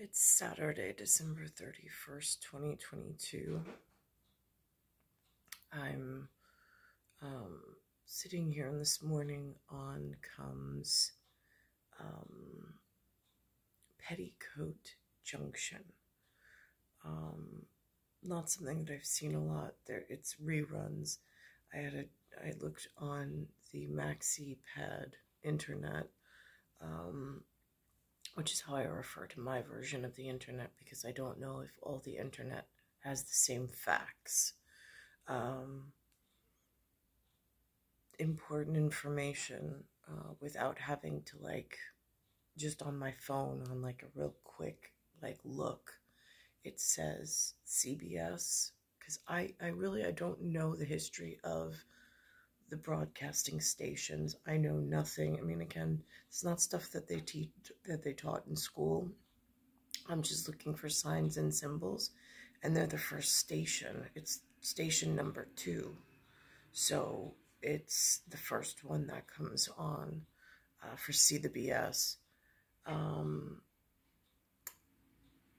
It's Saturday, December 31st, 2022. I'm sitting here, and this morning on comes Petticoat Junction. Not something that I've seen a lot. It's reruns. I looked on the Maxi Pad internet, which is how I refer to my version of the internet, because I don't know if all the internet has the same facts. Important information without having to, just on my phone, on a real quick look. It says CBS, because I don't know the history of the broadcasting stations. I know nothing. I mean, again, it's not stuff that they taught in school. I'm just looking for signs and symbols, and they're the first station. It's station number 2, so it's the first one that comes on for See the BS.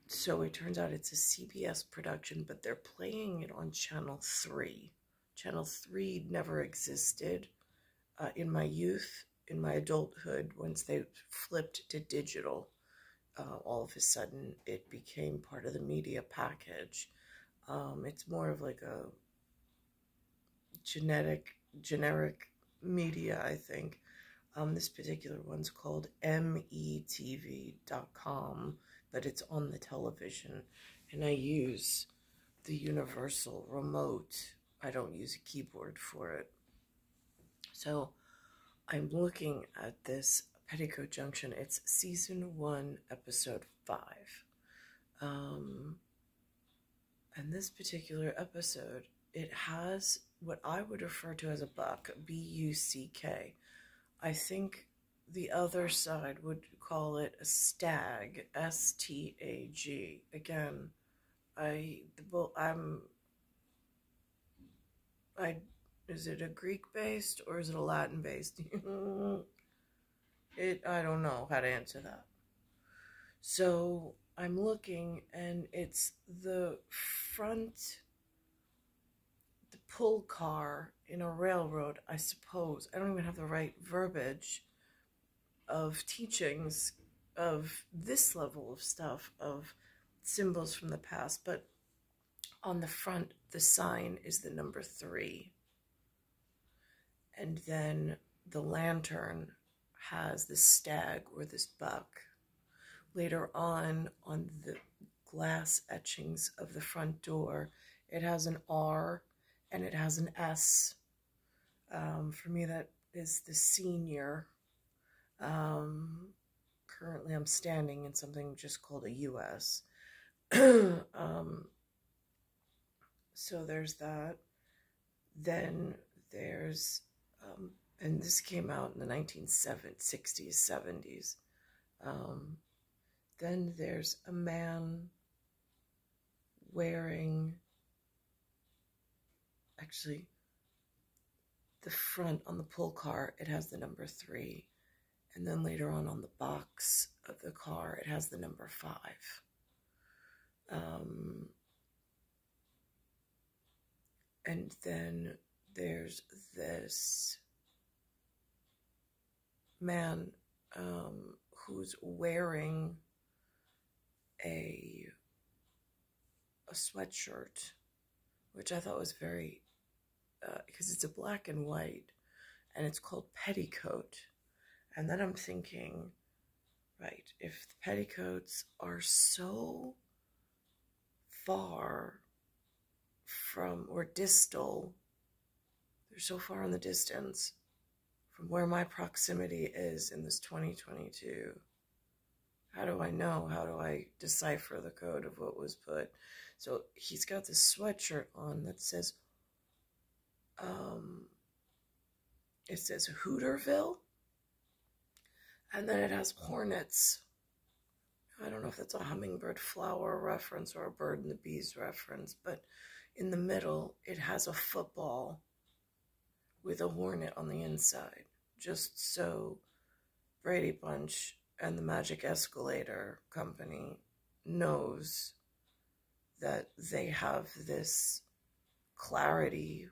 So it turns out it's a CBS production, but they're playing it on Channel 3. Channel 3 never existed in my youth, in my adulthood. Once they flipped to digital, all of a sudden it became part of the media package. It's more of like a generic media, I think. This particular one's called METV.com, but it's on the television, and I use the universal remote. I don't use a keyboard for it. So I'm looking at this Petticoat Junction. It's season 1, episode 5. And this particular episode, it has what I would refer to as a buck, B-U-C-K. I think the other side would call it a stag, S-T-A-G. Again, is it a Greek-based or is it a Latin-based? I don't know how to answer that. So I'm looking, and it's the pull car in a railroad, I suppose. I don't even have the right verbiage of teachings of this level of stuff, of symbols from the past, but on the front, the sign is the number 3. And then the lantern has this stag or this buck. Later on the glass etchings of the front door, it has an R and it has an S. For me, that is the senior. Currently, I'm standing in something just called a US. So there's that. Then there's, and this came out in the 1960s, 70s. Then there's a man wearing, actually, the front on the pull car, it has the number 3. And then later on the box of the car, it has the number 5. And then there's this man who's wearing a sweatshirt, which I thought was very, because it's a black and white, and it's called Petticoat. And then I'm thinking, right, if the petticoats are so far from, or distal, they're so far in the distance from where my proximity is in this 2022. How do I know? How do I decipher the code of what was put? So he's got this sweatshirt on that says, it says Hooterville, and then it has hornets. I don't know if that's a hummingbird flower reference or a bird and the bees reference, but in the middle, it has a football with a hornet on the inside, just so Brady Bunch and the Magic Escalator Company knows that they have this clarity,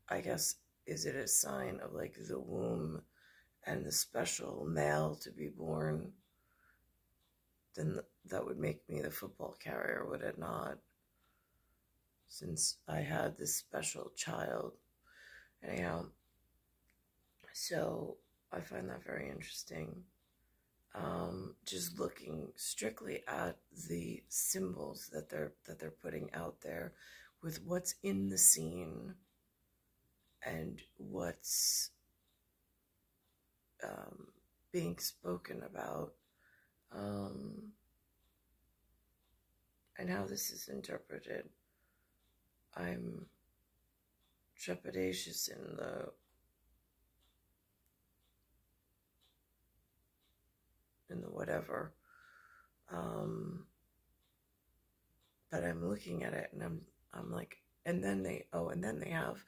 I guess, is it a sign of like the womb and the special male to be born, then that would make me the football carrier, would it not? Since I had this special child. Anyhow, so I find that very interesting. Just looking strictly at the symbols that they're putting out there, with what's in the scene and what's being spoken about, and how this is interpreted. I'm trepidatious in the whatever, but I'm looking at it and I'm like, and then they have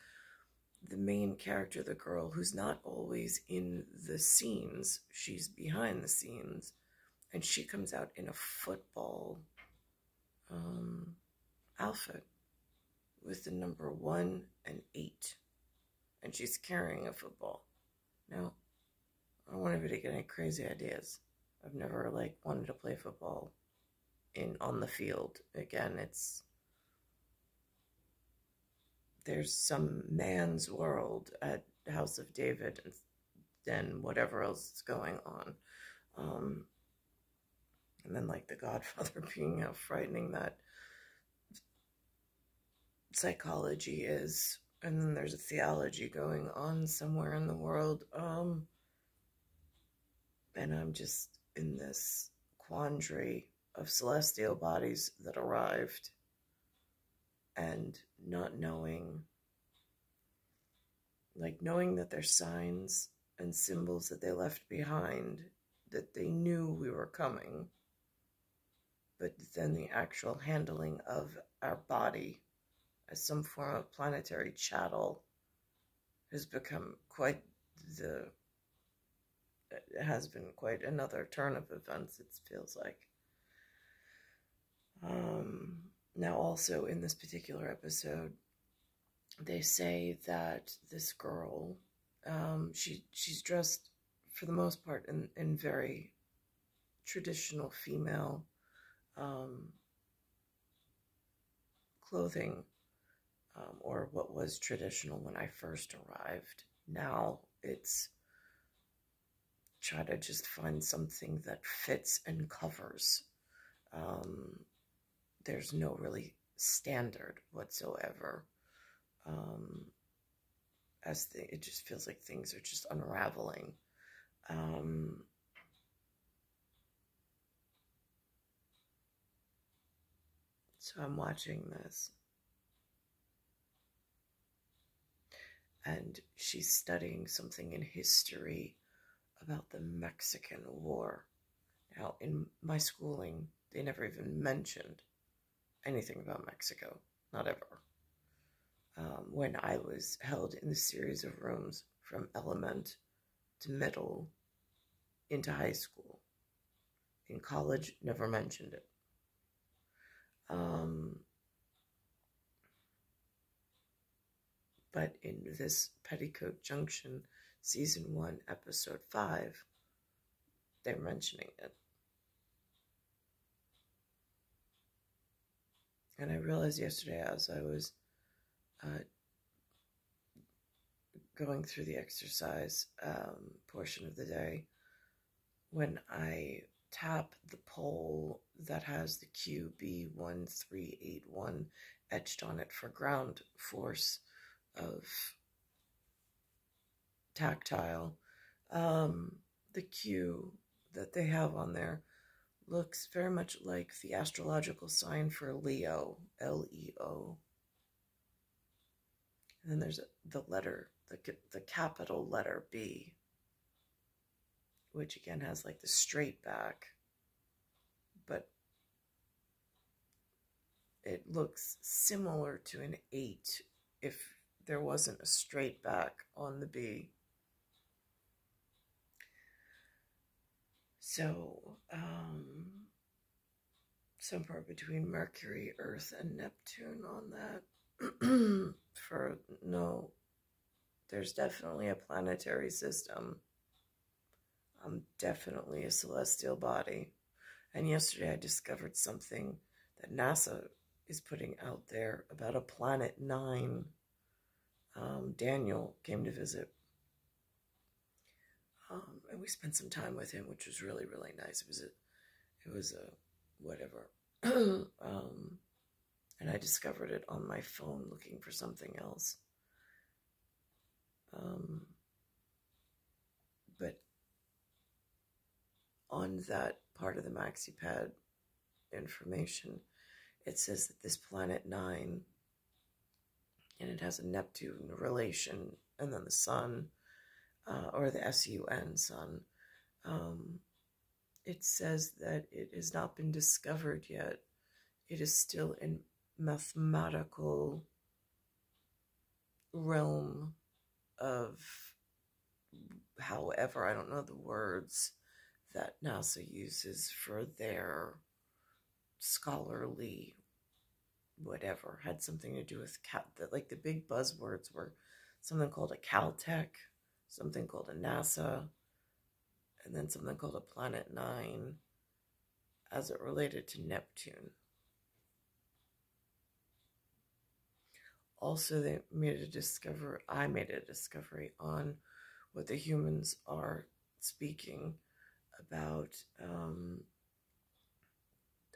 the main character, the girl who's not always in the scenes, she's behind the scenes, and she comes out in a football outfit with the number 1 and 8, and she's carrying a football. Now, I don't want anybody to get any crazy ideas. I've never wanted to play football on the field. Again, there's some man's world at House of David and then whatever else is going on. And then The Godfather being how frightening that psychology is. And then there's a theology going on somewhere in the world. And I'm just in this quandary of celestial bodies that arrived and not knowing, knowing that they're signs and symbols that they left behind, that they knew we were coming, but then the actual handling of our body as some form of planetary chattel has become it has been quite another turn of events, it feels like. Now also in this particular episode, they say that this girl, she's dressed for the most part in very traditional female clothing, or what was traditional when I first arrived. Now it's try to just find something that fits and covers. There's no really standard whatsoever. It just feels like things are just unraveling. So I'm watching this, and she's studying something in history about the Mexican War. Now, in my schooling, they never even mentioned anything about Mexico, not ever. When I was held in the series of rooms from element to middle into high school. In college, never mentioned it. But in this Petticoat Junction, Season 1, Episode 5, they're mentioning it. And I realized yesterday as I was going through the exercise portion of the day, when I tap the pole that has the QB1381 etched on it for ground force of tactile, the Q that they have on there looks very much like the astrological sign for Leo, Leo. And then there's the letter, the capital letter B, which again has the straight back, but it looks similar to an 8 if there wasn't a straight back on the B. So, somewhere between Mercury, Earth, and Neptune on that. No, there's definitely a planetary system. Definitely a celestial body. And yesterday I discovered something that NASA is putting out there about a planet 9. Daniel came to visit. And we spent some time with him, which was really, really nice. It was a whatever. And I discovered it on my phone looking for something else. But on that part of the MaxiPad information, it says that this planet 9, and it has a Neptune relation, and then the sun, or the SUN, sun, it says that it has not been discovered yet. It is still in mathematical realm of, however, I don't know the words that NASA uses for their scholarly whatever. Had something to do with like the big buzzwords were something called a Caltech, something called a NASA, and then something called a Planet 9 as it related to Neptune. Also, I made a discovery on what the humans are speaking about.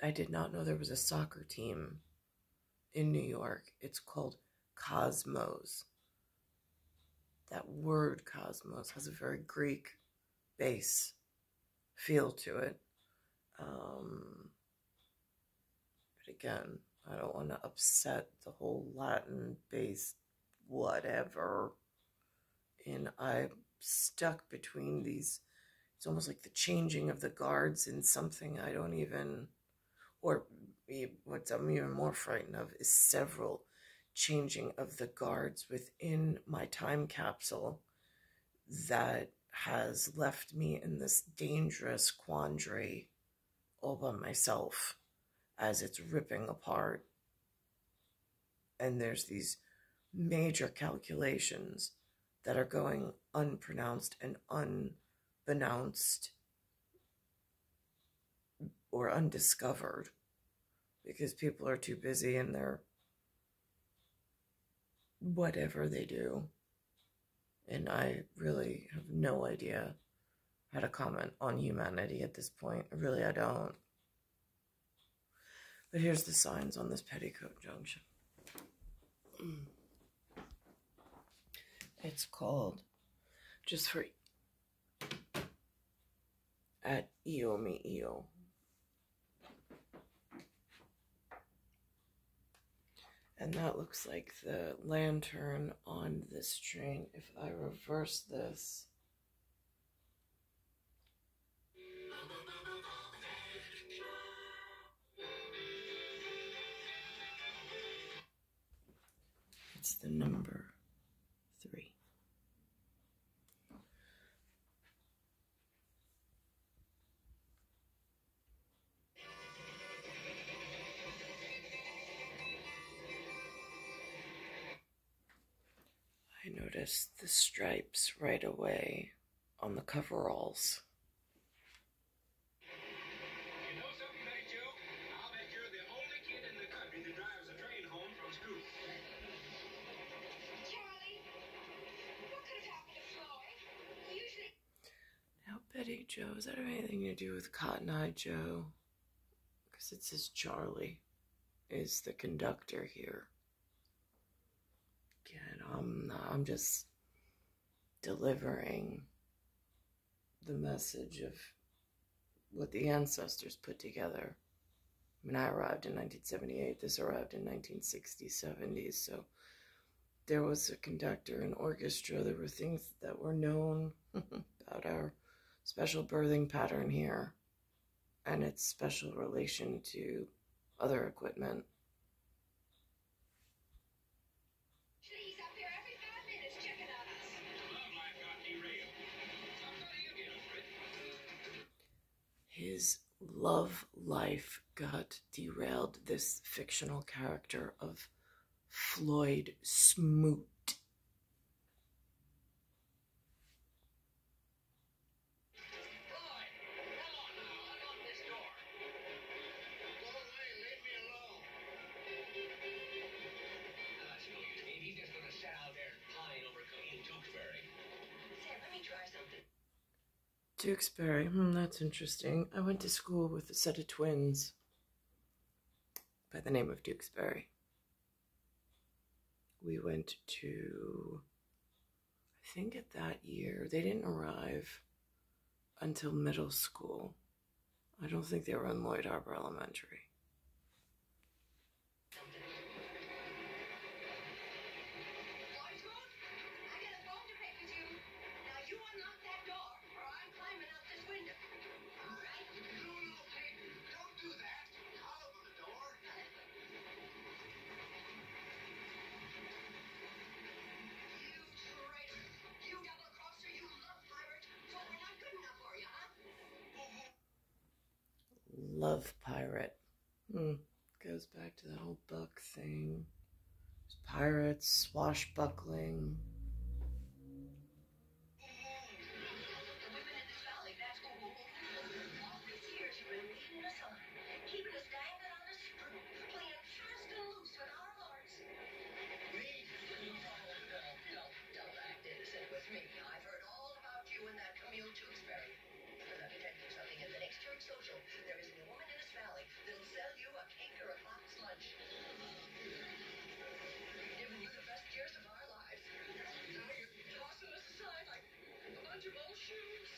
I did not know there was a soccer team in New York. It's called Cosmos. That word cosmos has a very Greek base feel to it. But again, I don't want to upset the whole Latin-based whatever. And I'm stuck between these. It's almost like the changing of the guards in something I don't even, or what I'm even more frightened of is several changing of the guards within my time capsule that has left me in this dangerous quandary all by myself as it's ripping apart. And there's these major calculations that are going unpronounced and unbeknownst or undiscovered because people are too busy in their whatever they do. And I really have no idea how to comment on humanity at this point. I don't. But here's the signs on this Petticoat Junction. It's called, just for at Io Mi Io. And that looks like the lantern on this train. If I reverse this, it's the number 3. I noticed the stripes right away on the coveralls. You know something, Betty Joe? I'll bet you're the only kid in the country that drives a train home from school. Charlie, what could have happened to Floyd? Usually. Now, Betty Joe, does that have anything to do with Cotton Eye Joe? Because it says Charlie is the conductor here. Again, I'm just delivering the message of what the ancestors put together. I mean, I arrived in 1978. This arrived in 1960s, 70s. So there was a conductor, an orchestra. There were things that were known about our special birthing pattern here and its special relation to other equipment. He's up here every 5 minutes checking on us. Love life got derailed. Somebody you get, Fred. His love life got derailed. This fictional character of Floyd Smoot. Floyd, come on now, unlock this door. Go away, leave me alone. That's no use, Dave. He's just gonna sit out there and pine over Camille Tewksbury. Sam, let me try something. Tewksbury, that's interesting. I went to school with a set of twins by the name of Tewksbury. We went to, I think at that year, they didn't arrive until middle school. I don't think they were in Lloyd Harbor Elementary. Floyd Smoot, I got a bone to pick with you. Now you unlock that door, or I'm climbing out this window. All right? No, Peyton, don't do that. I'll open the door. You traitor! You double-crosser! You love pirate! So we're not good enough for you, huh? Love pirate. Goes back to the whole Buck thing. There's pirates, swashbuckling. The women in this valley, that's who. All these years you've been leading us on, keeping us dangling on a screw, playing fast and loose with our hearts. Me? Don't act innocent with me. I've heard all about you and that Camille Tewksbury. But let me tell you something. At the next church social, there isn't a woman in this valley that'll sell you a cake or a box lunch. We've given you the best years of our lives. Now you're tossing us aside like a bunch of old shoes.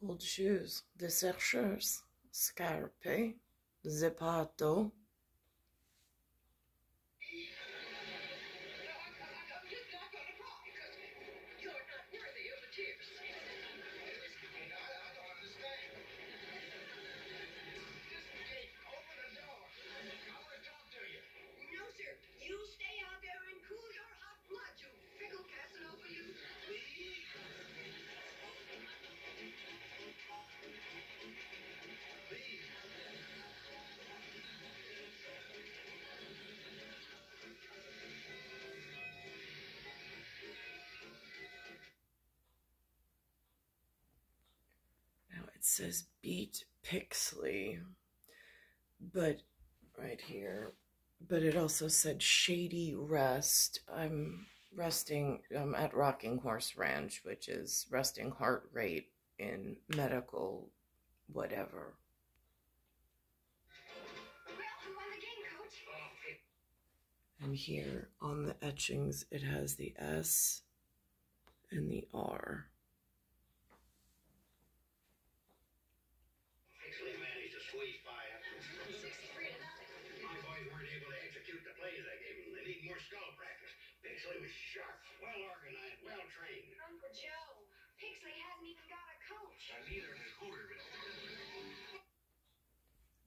Old shoes, déchercheurs, scarpe, zeppato. I'm just not going to cry because you're not worthy of the tears. I don't understand. Just, Kate, open the door. I want to talk to you. No, sir. You stay out there and cool your hot blood, you fickle Casanova, you. Please? Please? Now it says beat Pixley, but right here, but it also said shady rest. I'm resting at Rocking Horse Ranch, which is resting heart rate in medical whatever. Well, who won the game, Coach? And here on the etchings, it has the S and the R. Pixley managed to squeeze by us. 63 to nothing. My boys weren't able to execute the plays I gave them. They need more skull practice. Pixley was sharp, well organized, well trained. Uncle Joe, Pixley hasn't even got a coach. And neither does Hooterville.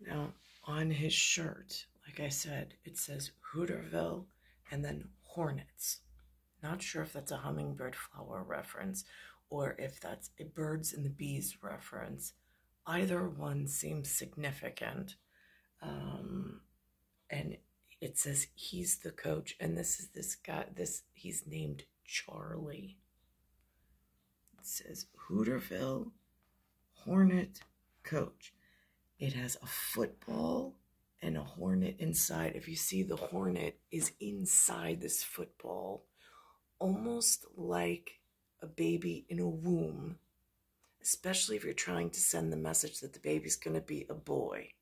Now, on his shirt, like I said, it says Hooterville and then Hornets. Not sure if that's a hummingbird flower reference or if that's a birds and the bees reference. Either one seems significant. And it says he's the coach, and this is this guy, he's named Charlie. It says Hooterville Hornet coach. It has a football and a hornet inside. If you see, the hornet is inside this football, almost like a baby in a womb, especially if you're trying to send the message that the baby's going to be a boy.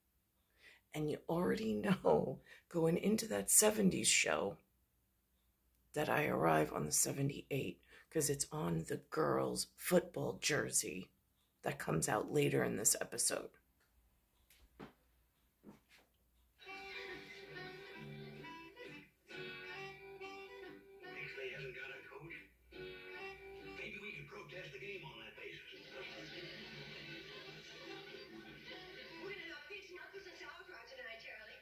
And you already know going into that 70s show that I arrive on the 78 because it's on the girls' football jersey that comes out later in this episode. Pixley hasn't got a coach. Maybe we can protest the game on that basis. We're gonna have peach knuckles and sauerkraut tonight, Charlie.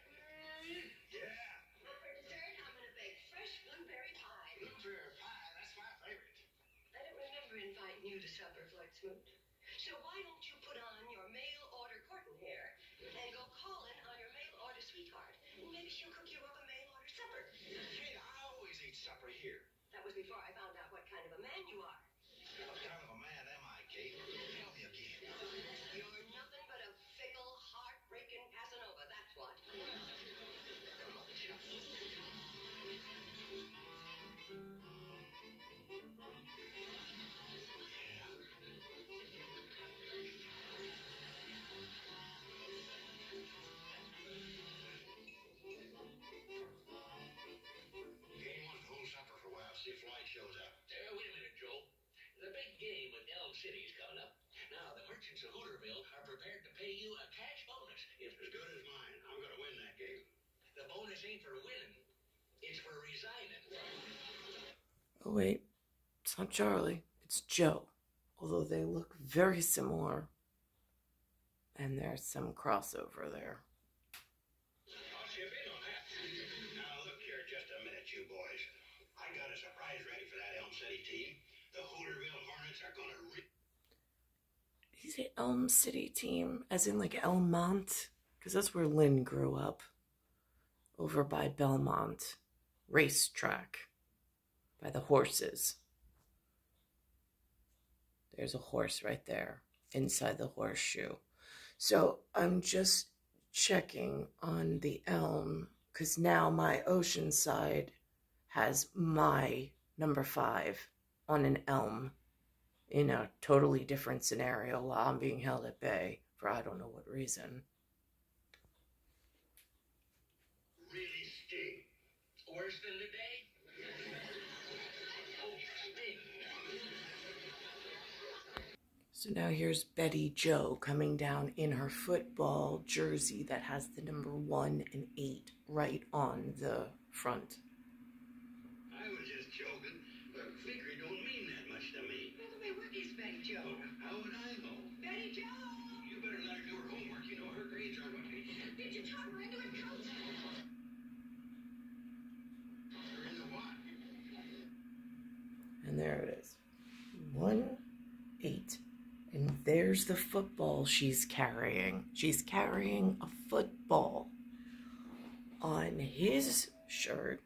Yeah, For dessert, I'm gonna bake fresh blueberry pie. blueberry pie, that's my favorite. I don't remember inviting you to supper, Floyd Smoot. embarrassment. So why don't you put on your mail order curtain hair and go calling on your mail order sweetheart? And maybe she'll cook you up a mail order supper. Kate, I always eat supper here. That was before I found out what kind of a man you are. What kind of a man am I, Kate? Tell me again. You're nothing but a fickle, heartbreaking Casanova, that's what. Come on, Chuck. Game wants to hold supper for a while, see if Floyd shows up. Wait a minute, Joe. The big game with Elm City's coming up. Now, the merchants of Hooterville are prepared to pay you a cash bonus. It's as good as mine. I'm going to win that game. The bonus ain't for winning. It's for resigning. Oh, wait. It's not Charlie. It's Joe. Although they look very similar. And there's some crossover there. I'll chip in on that. Now, look here just a minute, you boys. I got a surprise ready for that Elm City team. The Hooterville Hornets are going to Did you say Elm City team? As in like Elmont? Because that's where Lynn grew up. Over by Belmont Racetrack. By the horses. There's a horse right there. Inside the horseshoe. So I'm just checking on the Elm. Because now my Oceanside has my number 5 on an Elm. In a totally different scenario while I'm being held at bay. For I don't know what reason. really sting. Worse than today? Oh, sting. So now here's Betty Jo coming down in her football jersey that has the number 1 and 8 right on the front. I was just joking, but victory don't mean that much to me. By the way, where is Betty Jo? How would I know? Betty Jo! You better let her do her homework. You know her grades are what they Did you talk her into it, Coach? Her into what? And there it is. 1, 8. And there's the football she's carrying. She's carrying a football. On his shirt,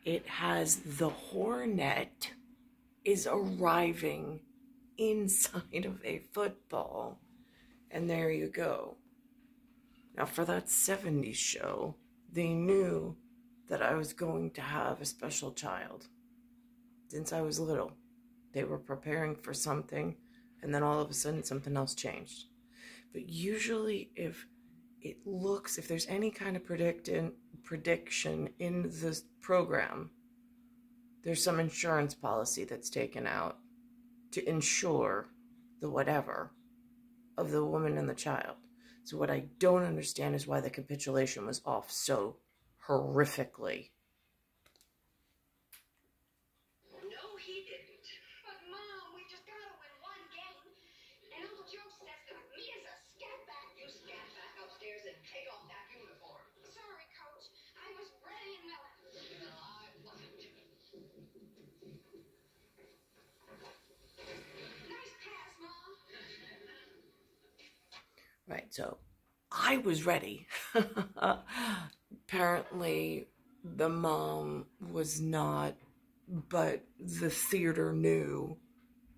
it has the Hornet is arriving inside of a football. And there you go. Now for that 70s show, they knew that I was going to have a special child. Since I was little. They were preparing for something, and then all of a sudden something else changed. But usually if there's any kind of prediction in the program, there's some insurance policy that's taken out to insure the whatever of the woman and the child. So what I don't understand is why the capitulation was off so horrifically. No, he didn't. But Mom, we just gotta win one game. And Uncle Joe says that me as a scat back. You scat back upstairs and take off that uniform. Sorry, Coach. I was ready and willing. No, I wasn't. Nice pass, Mom. Right, so I was ready. Apparently, the mom was not, but the theater knew,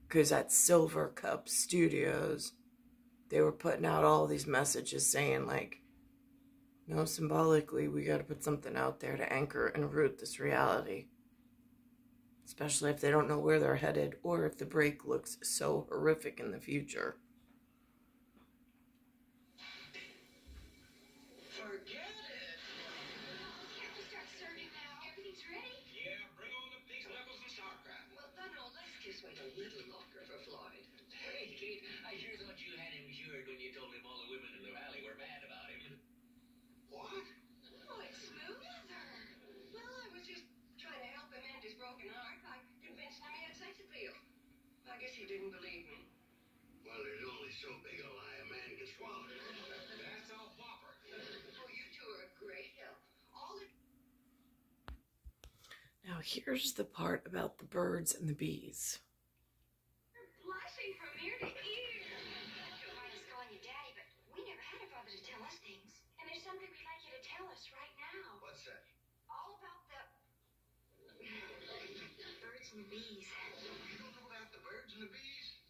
because at Silver Cup Studios, they were putting out all these messages saying, like, no, symbolically, we got to put something out there to anchor and root this reality. Especially if they don't know where they're headed, or if the break looks so horrific in the future. Forget it. Can't we start serving now? Everything's ready? Yeah, bring on the pig knuckles and sauerkraut. Well, no, let's just wait a little longer for Floyd. Hey, Kate, I sure thought you had him cured when you told him all the women in the valley were mad about him. What? Oh, it's smooth. Well, I was just trying to help him end his broken heart by convincing him he had sex appeal. I guess he didn't believe me. Well, there's only so big a lie a man can swallow. That's all popper. Oh, you two are a great help. All the Now here's the part about the birds and the bees. Blushing from ear to ear. something we'd like you to tell us right now. What's that? All about the birds and the bees. You don't know about the birds and the bees?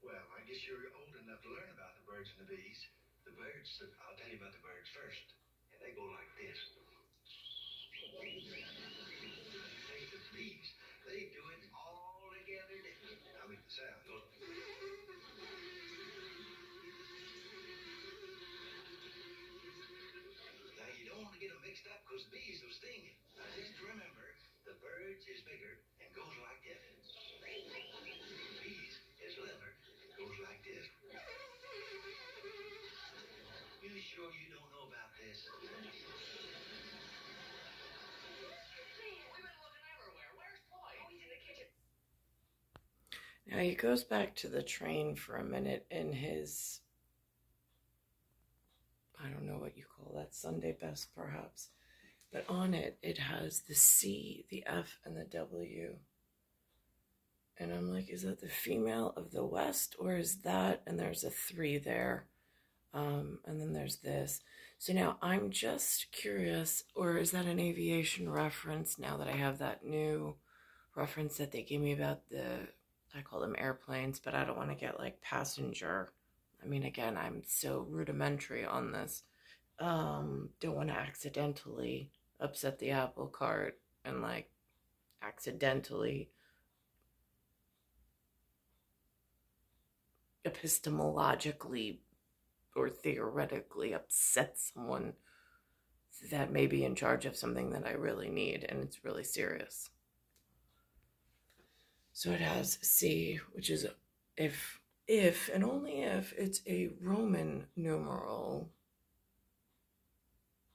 Well, I guess you're old enough to learn about the birds and the bees. The birds, I'll tell you about the birds first. And they go like this. The bees, they do it all together. I mean, the sound goes. Now, you don't want to get them mixed up because bees will sting you. Now, just remember, the birds is bigger and goes like this. Bees is littler, goes like this. You sure you don't know about this? We've been looking everywhere. Where's Floyd? Oh, he's in the kitchen. Now he goes back to the train for a minute in his, I don't know what you call that, Sunday best perhaps. But on it, it has the C, the F, and the W. And I'm like, is that the female of the West, or is that, and there's a 3 there. And then there's this. So now I'm just curious, or is that an aviation reference now that I have that new reference that they gave me about the, I call them airplanes, but I don't want to get like passenger. I mean, again, I'm so rudimentary on this. Don't want to accidentally upset the apple cart and like accidentally epistemologically or theoretically upset someone that may be in charge of something that I really need, and it's really serious. So it has C, which is if and only if it's a Roman numeral,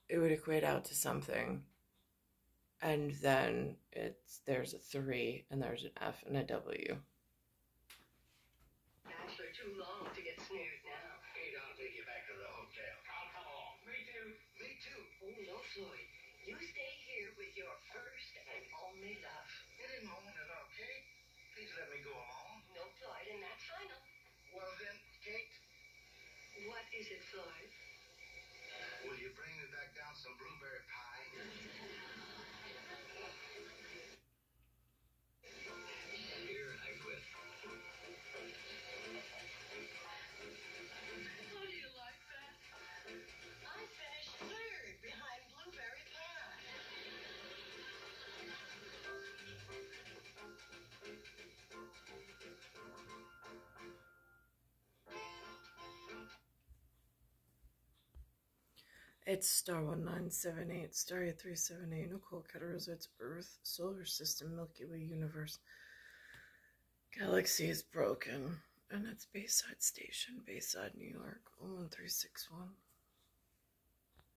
it would equate out to something. And then there's a 3 and there's an F and a W. Bachelor too long to get snoozed now. Hey, I'll take you back to the hotel. I'll come along. Me too. Me too. Oh, no, Floyd. You stay here with your first and only love. It isn't only love, Kate. Please let me go along. No, Floyd, and that's final. Well then, Kate, What is it, Floyd? will you bring me back down some blueberry pie? Here I quit. How do you like that? I finished third behind blueberry pie. It's star 1978, star 8378, Nicole, Cattaruzza, it's Earth, Solar System, Milky Way Universe. Galaxy is broken, and it's Bayside Station, Bayside, New York, 01361.